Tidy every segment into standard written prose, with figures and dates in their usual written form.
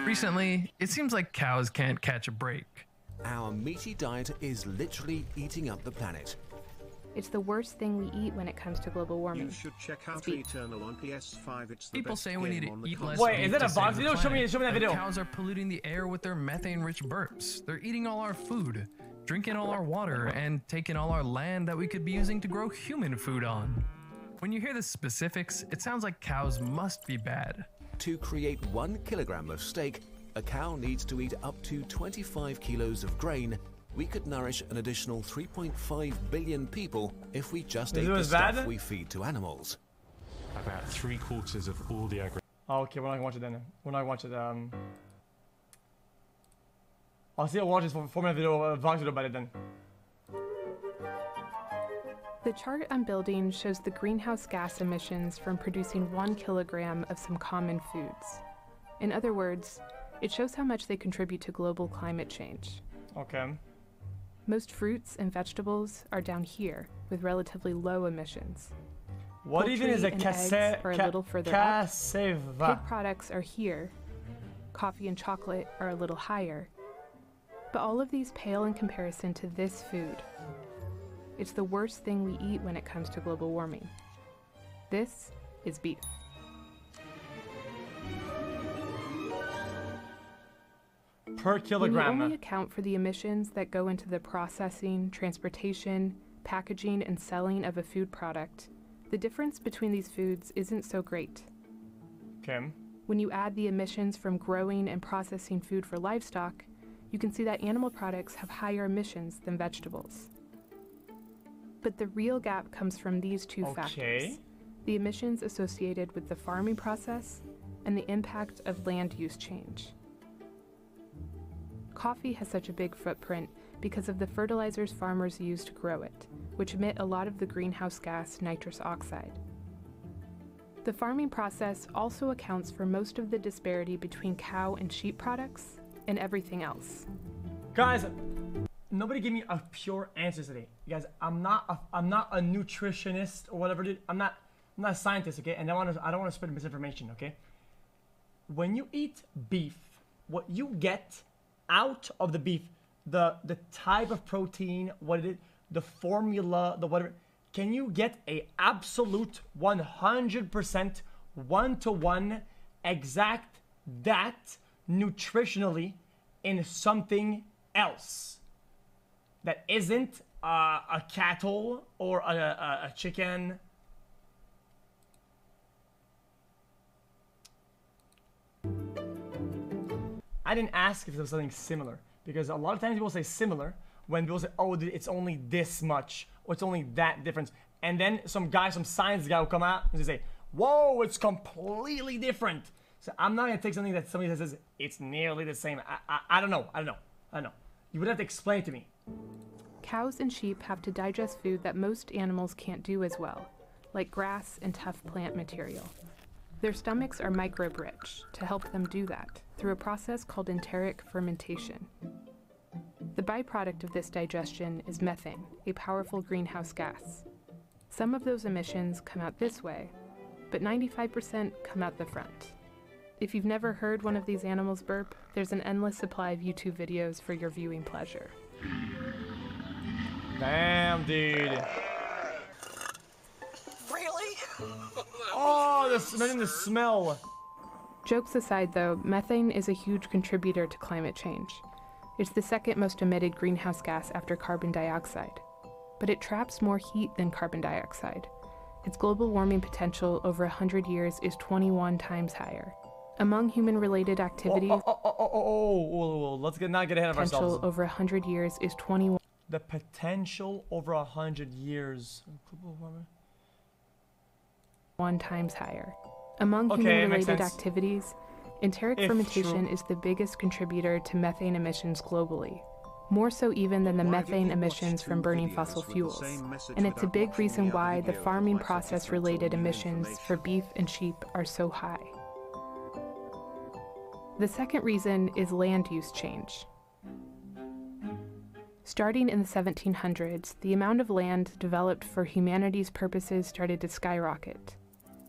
Recently, it seems like cows can't catch a break. Our meaty diet is literally eating up the planet. It's the worst thing we eat when it comes to global warming. You should check out Eternal on PS5. It's the People best say we need game on to the eat less console. Wait, is beef that to a save box the video? Show me planet. that video. Cows are polluting the air with their methane-rich burps. They're eating all our food, drinking all our water, and taking all our land that we could be using to grow human food on. When you hear the specifics, it sounds like cows must be bad. To create 1 kilogram of steak, a cow needs to eat up to 25 kilos of grain. We could nourish an additional 3.5 billion people if we just ate the stuff we feed to animals. About 3/4 of all the agri. Oh, okay, we're not gonna watch it then. We're not gonna watch it. I'll see. I'll watch this 4-minute video, vlog video about it then. The chart I'm building shows the greenhouse gas emissions from producing 1 kilogram of some common foods. In other words, it shows how much they contribute to global climate change. Okay. Most fruits and vegetables are down here with relatively low emissions. What even is a cassava? Are a little further up. cassava? Pig products are here. Coffee and chocolate are a little higher. But all of these pale in comparison to this food. It's the worst thing we eat when it comes to global warming. This is beef. Per kilogram. When you only account for the emissions that go into the processing, transportation, packaging, and selling of a food product, the difference between these foods isn't so great. Okay. When you add the emissions from growing and processing food for livestock, you can see that animal products have higher emissions than vegetables. But the real gap comes from these two factors: the emissions associated with the farming process and the impact of land use change. Coffee has such a big footprint because of the fertilizers farmers use to grow it, which emit a lot of the greenhouse gas nitrous oxide. The farming process also accounts for most of the disparity between cow and sheep products and everything else. Guys, nobody gave me a pure answer today. Guys, I'm not a nutritionist or whatever, dude. I'm not a scientist, okay? And I don't want to spread misinformation, okay? When you eat beef, what you get out of the beef, the type of protein, what it is, the formula, the whatever, can you get a absolute 100% 1-to-1 exact that nutritionally in something else that isn't a cattle or a chicken? I didn't ask if there was something similar, because a lot of times people say similar when people say, oh, it's only this much or it's only that difference, and then some science guy will come out and say, whoa, it's completely different. So I'm not gonna take something that somebody says it's nearly the same. I don't know. You would have to explain it to me. Cows and sheep have to digest food that most animals can't do as well, like grass and tough plant material. Their stomachs are microbe-rich to help them do that through a process called enteric fermentation. The byproduct of this digestion is methane, a powerful greenhouse gas. Some of those emissions come out this way, but 95% come out the front. If you've never heard one of these animals burp, there's an endless supply of YouTube videos for your viewing pleasure. Damn, dude. Really? Oh, the smell. Jokes aside though, methane is a huge contributor to climate change. It's the second most emitted greenhouse gas after carbon dioxide. But it traps more heat than carbon dioxide. Its global warming potential over 100 years is 21 times higher. Among human-related activities, let's not get ahead of ourselves. Potential over 100 years is 21. The potential over 100 years. Global warming. 1 times higher. Among human-related activities, enteric fermentation is the biggest contributor to methane emissions globally, more so even than the methane emissions from burning fossil fuels. And it's a big reason why the farming process-related emissions for beef and sheep are so high. The second reason is land use change. Starting in the 1700s, the amount of land developed for humanity's purposes started to skyrocket.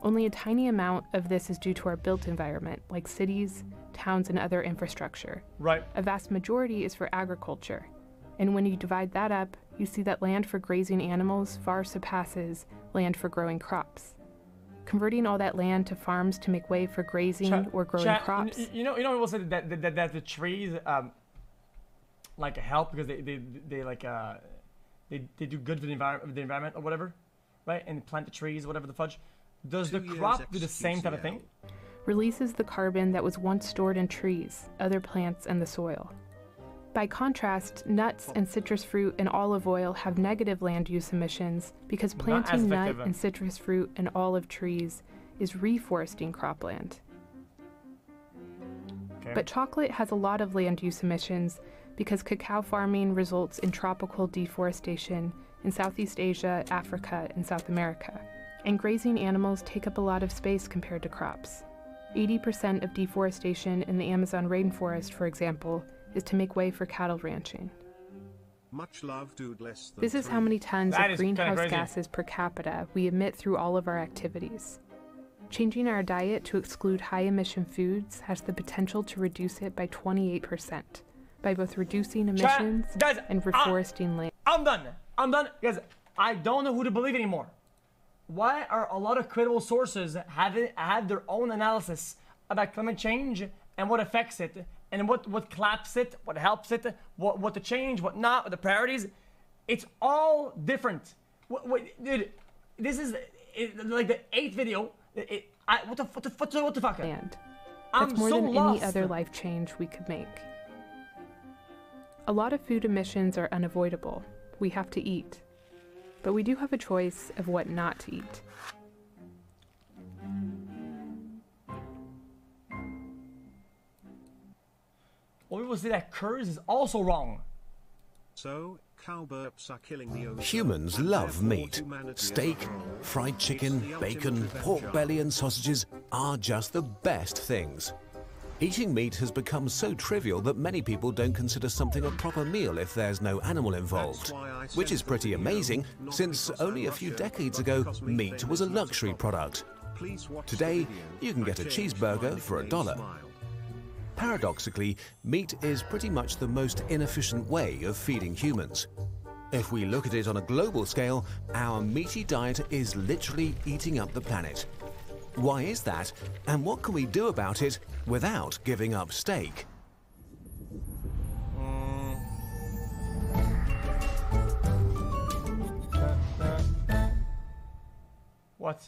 Only a tiny amount of this is due to our built environment, like cities, towns, and other infrastructure. Right. A vast majority is for agriculture. And when you divide that up, you see that land for grazing animals far surpasses land for growing crops. Converting all that land to farms to make way for grazing or growing crops. You know, people say that the trees like help because they do good for the environment or whatever, right? And plant the trees, whatever the fudge. Does the crop do the same type of thing? Releases the carbon that was once stored in trees, other plants, and the soil. By contrast, nuts and citrus fruit and olive oil have negative land use emissions because planting nut and citrus fruit and olive trees is reforesting cropland. Okay. But chocolate has a lot of land use emissions because cacao farming results in tropical deforestation in Southeast Asia, Africa, and South America. And grazing animals take up a lot of space compared to crops. 80% of deforestation in the Amazon rainforest, for example, is to make way for cattle ranching. Much love, dude. Less than this is 3. how many tons of greenhouse gases per capita we emit through all of our activities. Changing our diet to exclude high-emission foods has the potential to reduce it by 28%, by both reducing emissions and reforesting land. I'm done. Guys, I don't know who to believe anymore. Why are a lot of credible sources have their own analysis about climate change and what affects it, and what collapses it, what helps it, what to change, what not, what the priorities? It's all different. Dude, this is like the 8th video. What the fuck? And that's more than any other life change we could make. A lot of food emissions are unavoidable. We have to eat. But we do have a choice of what not to eat. Well, people say that Kurz is also wrong. So, cow burps are killing the ozone. Humans love meat. Steak, fried chicken, bacon, pork belly and sausages are just the best things. Eating meat has become so trivial that many people don't consider something a proper meal if there's no animal involved. Which is pretty amazing, since only a few decades ago, meat was a luxury product. Today, you can get a cheeseburger for $1. Paradoxically, meat is pretty much the most inefficient way of feeding humans. If we look at it on a global scale, our meaty diet is literally eating up the planet. Why is that, and what can we do about it without giving up steak? What?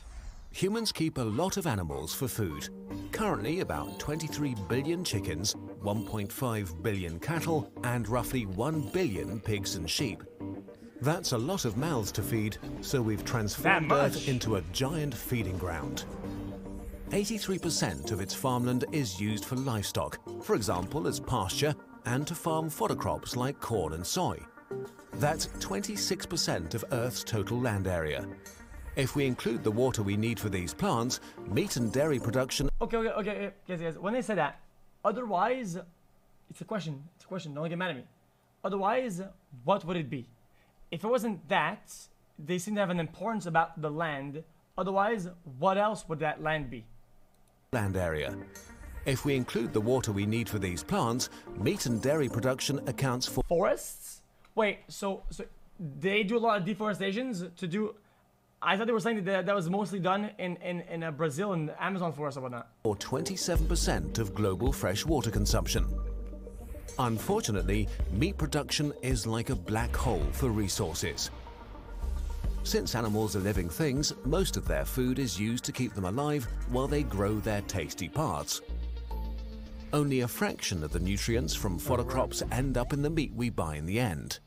Humans keep a lot of animals for food. Currently, about 23 billion chickens, 1.5 billion cattle, and roughly 1 billion pigs and sheep. That's a lot of mouths to feed, so we've transformed Earth into a giant feeding ground. 83% of its farmland is used for livestock, for example as pasture, and to farm fodder crops like corn and soy. That's 26% of Earth's total land area. If we include the water we need for these plants, meat and dairy production... Okay, guys, when they say that, otherwise, it's a question, don't get mad at me. Otherwise, what would it be? If it wasn't that, they seem to have an importance about the land, otherwise, what else would that land be? Land area. If we include the water we need for these plants, meat and dairy production accounts for... Forests? Wait, so they do a lot of deforestations to do... I thought they were saying that was mostly done in Brazil and Amazon forest or whatnot. Or 27% of global fresh water consumption. Unfortunately, meat production is like a black hole for resources. Since animals are living things, most of their food is used to keep them alive while they grow their tasty parts. Only a fraction of the nutrients from fodder crops end up in the meat we buy in the end.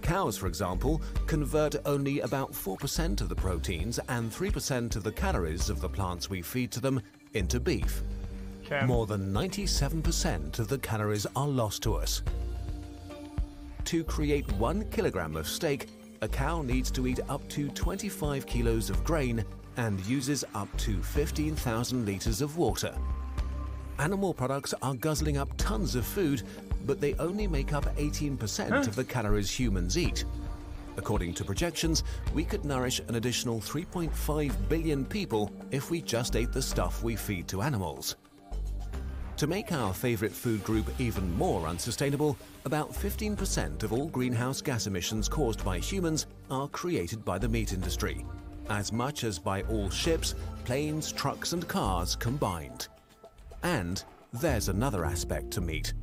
Cows, for example, convert only about 4% of the proteins and 3% of the calories of the plants we feed to them into beef. More than 97% of the calories are lost to us. To create 1 kilogram of steak, a cow needs to eat up to 25 kilos of grain and uses up to 15,000 liters of water. Animal products are guzzling up tons of food, but they only make up 18% of the calories humans eat. According to projections, we could nourish an additional 3.5 billion people if we just ate the stuff we feed to animals. To make our favorite food group even more unsustainable, about 15% of all greenhouse gas emissions caused by humans are created by the meat industry, as much as by all ships, planes, trucks and cars combined. And there's another aspect to meat.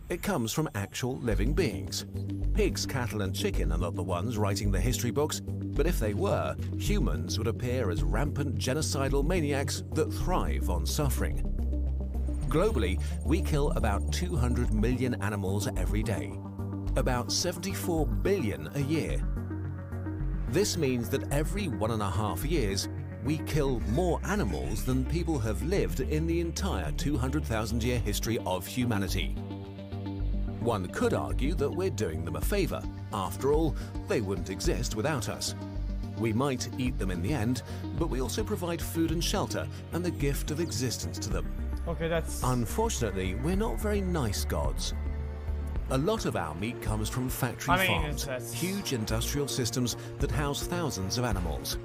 It comes from actual living beings. Pigs, cattle and chicken are not the ones writing the history books, but if they were, humans would appear as rampant genocidal maniacs that thrive on suffering. Globally, we kill about 200 million animals every day, about 74 billion a year. This means that every 1.5 years, we kill more animals than people have lived in the entire 200,000-year history of humanity. One could argue that we're doing them a favor. After all, they wouldn't exist without us. We might eat them in the end, but we also provide food and shelter and the gift of existence to them. Okay, that's... Unfortunately, we're not very nice gods. A lot of our meat comes from factory farms, huge industrial systems that house thousands of animals.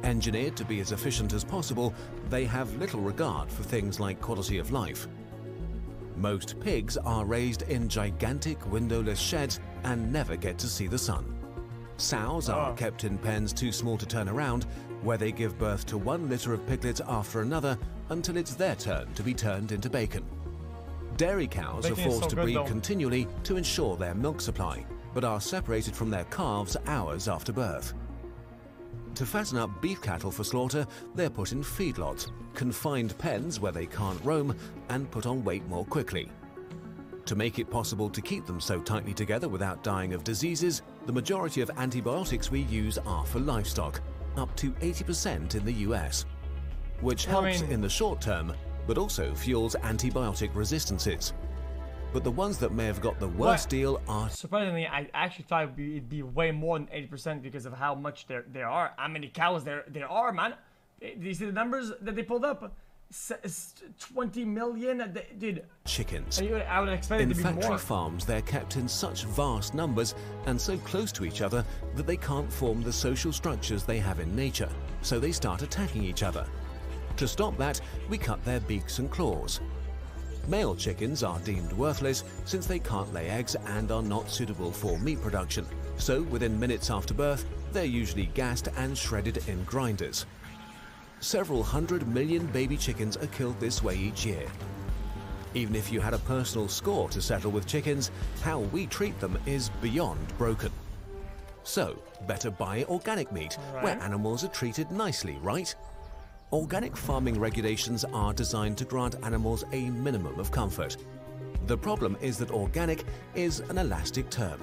Engineered to be as efficient as possible, they have little regard for things like quality of life. Most pigs are raised in gigantic windowless sheds and never get to see the sun. Sows are kept in pens too small to turn around, where they give birth to one litter of piglets after another until it's their turn to be turned into bacon. Dairy cows are forced to breed continually to ensure their milk supply, but are separated from their calves hours after birth. To fatten up beef cattle for slaughter, they're put in feedlots, confined pens where they can't roam, and put on weight more quickly. To make it possible to keep them so tightly together without dying of diseases, the majority of antibiotics we use are for livestock, up to 80% in the US, which helps in the short term, but also fuels antibiotic resistances. But the ones that may have got the worst deal are... Surprisingly, I actually thought it'd be way more than 80% because of how much there are. How many cows there are, man. Do you see the numbers that they pulled up? 20 million? Dude. Chickens. I would expect it to be more. In factory farms, they're kept in such vast numbers and so close to each other that they can't form the social structures they have in nature. So they start attacking each other. To stop that, we cut their beaks and claws. Male chickens are deemed worthless since they can't lay eggs and are not suitable for meat production. So within minutes after birth, they're usually gassed and shredded in grinders. Several 100 million baby chickens are killed this way each year. Even if you had a personal score to settle with chickens, how we treat them is beyond broken. So, better buy organic meat, where animals are treated nicely, right? Organic farming regulations are designed to grant animals a minimum of comfort. The problem is that organic is an elastic term.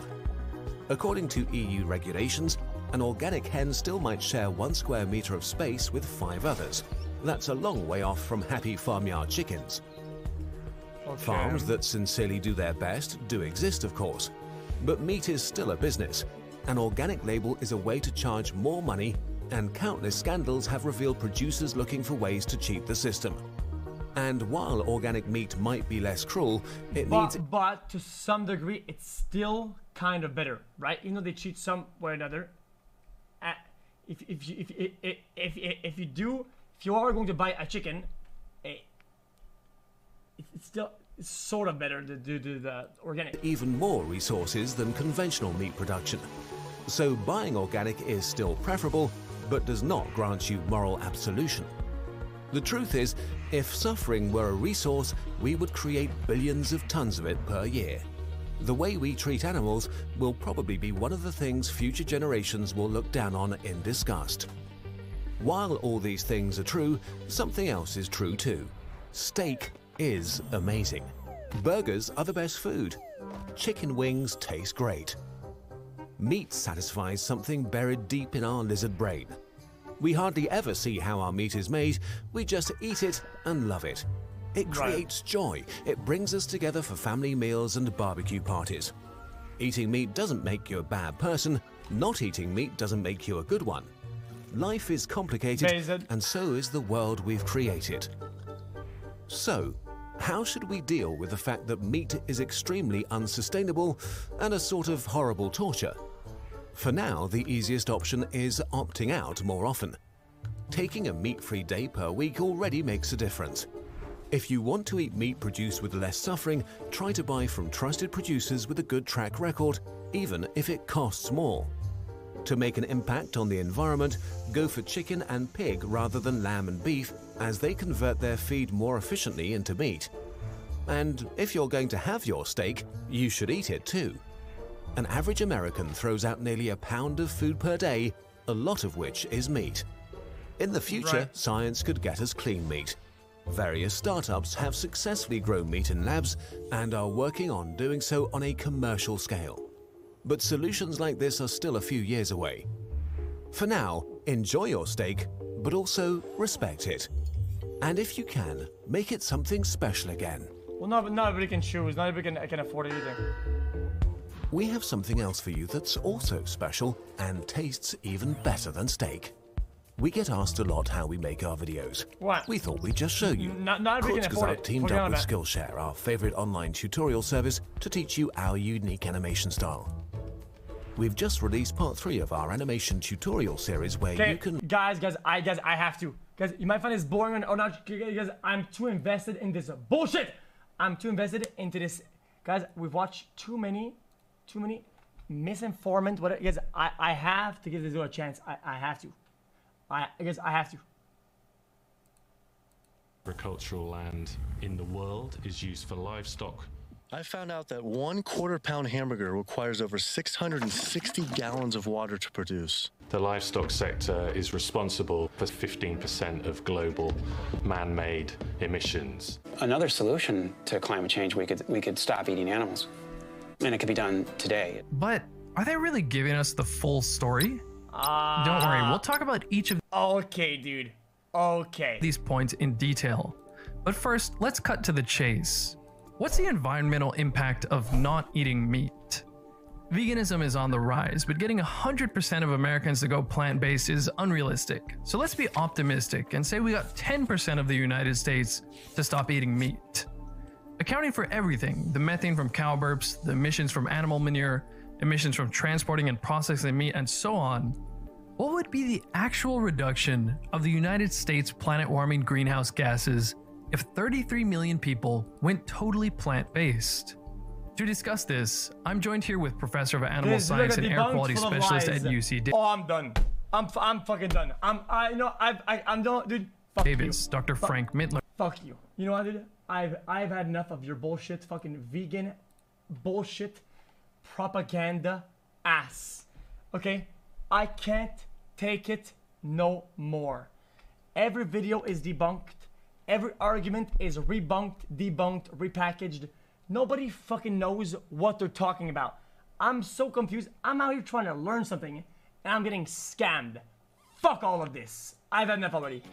According to EU regulations, an organic hen still might share 1 square meter of space with 5 others. That's a long way off from happy farmyard chickens. Farms that sincerely do their best do exist, of course, but meat is still a business. An organic label is a way to charge more money, and countless scandals have revealed producers looking for ways to cheat the system. And while organic meat might be less cruel, But to some degree, it's still kind of better, right? You know, they cheat some way or another. If you are going to buy a chicken, it's still sort of better to do the organic. Even more resources than conventional meat production. So buying organic is still preferable, but does not grant you moral absolution. The truth is, if suffering were a resource, we would create billions of tons of it per year. The way we treat animals will probably be one of the things future generations will look down on in disgust. While all these things are true, something else is true too. Steak is amazing. Burgers are the best food. Chicken wings taste great. Meat satisfies something buried deep in our lizard brain. We hardly ever see how our meat is made, we just eat it and love it. It creates joy, it brings us together for family meals and barbecue parties. Eating meat doesn't make you a bad person, not eating meat doesn't make you a good one. Life is complicated, and so is the world we've created. So, how should we deal with the fact that meat is extremely unsustainable and a sort of horrible torture? For now, the easiest option is opting out more often. Taking a meat-free day per week already makes a difference. If you want to eat meat produced with less suffering, try to buy from trusted producers with a good track record, even if it costs more. To make an impact on the environment, go for chicken and pig rather than lamb and beef, as they convert their feed more efficiently into meat. And if you're going to have your steak, you should eat it too. An average American throws out nearly a pound of food per day, a lot of which is meat. In the future, science could get us clean meat. Various startups have successfully grown meat in labs and are working on doing so on a commercial scale. But solutions like this are still a few years away. For now, enjoy your steak, but also respect it. And if you can, make it something special again. Well, not everybody can choose. Not everybody can afford it either. We have something else for you that's also special and tastes even better than steak. We get asked a lot how we make our videos. What? We thought we'd just show you. Not everybody can afford it. Kurzgesagt teamed up with Skillshare, our favorite online tutorial service, to teach you our unique animation style. We've just released part 3 of our animation tutorial series where you can... Guys, I have to. Guys, you might find this boring or not. Guys, I'm too invested in this bullshit. I'm too invested into this. Guys, we've watched too many misinformant. What? Guys, I have to give this a chance. I have to. I guess I have to. Agricultural land in the world is used for livestock. I found out that 1/4 pound hamburger requires over 660 gallons of water to produce. The livestock sector is responsible for 15% of global man-made emissions. Another solution to climate change, we could stop eating animals. And it could be done today. But are they really giving us the full story? Don't worry, we'll talk about each of Okay, dude. Okay. these points in detail. But first, let's cut to the chase. What's the environmental impact of not eating meat? Veganism is on the rise, but getting 100% of Americans to go plant-based is unrealistic. So let's be optimistic and say we got 10% of the United States to stop eating meat. Accounting for everything, the methane from cow burps, the emissions from animal manure, emissions from transporting and processing meat, and so on, what would be the actual reduction of the United States planet-warming greenhouse gases if 33 million people went totally plant-based? To discuss this, I'm joined here with Professor of Animal Science and Air Quality Specialist at UC Oh, I'm done. I'm fucking done. I'm done, dude. Fuck Davis, you. Dr. Frank Mittler. Fuck you. You know what, dude? I've had enough of your bullshit, fucking vegan bullshit propaganda ass. Okay? I can't take it no more. Every video is debunked. Every argument is debunked, repackaged. Nobody fucking knows what they're talking about. I'm so confused. I'm out here trying to learn something and I'm getting scammed. Fuck all of this. I've had enough already.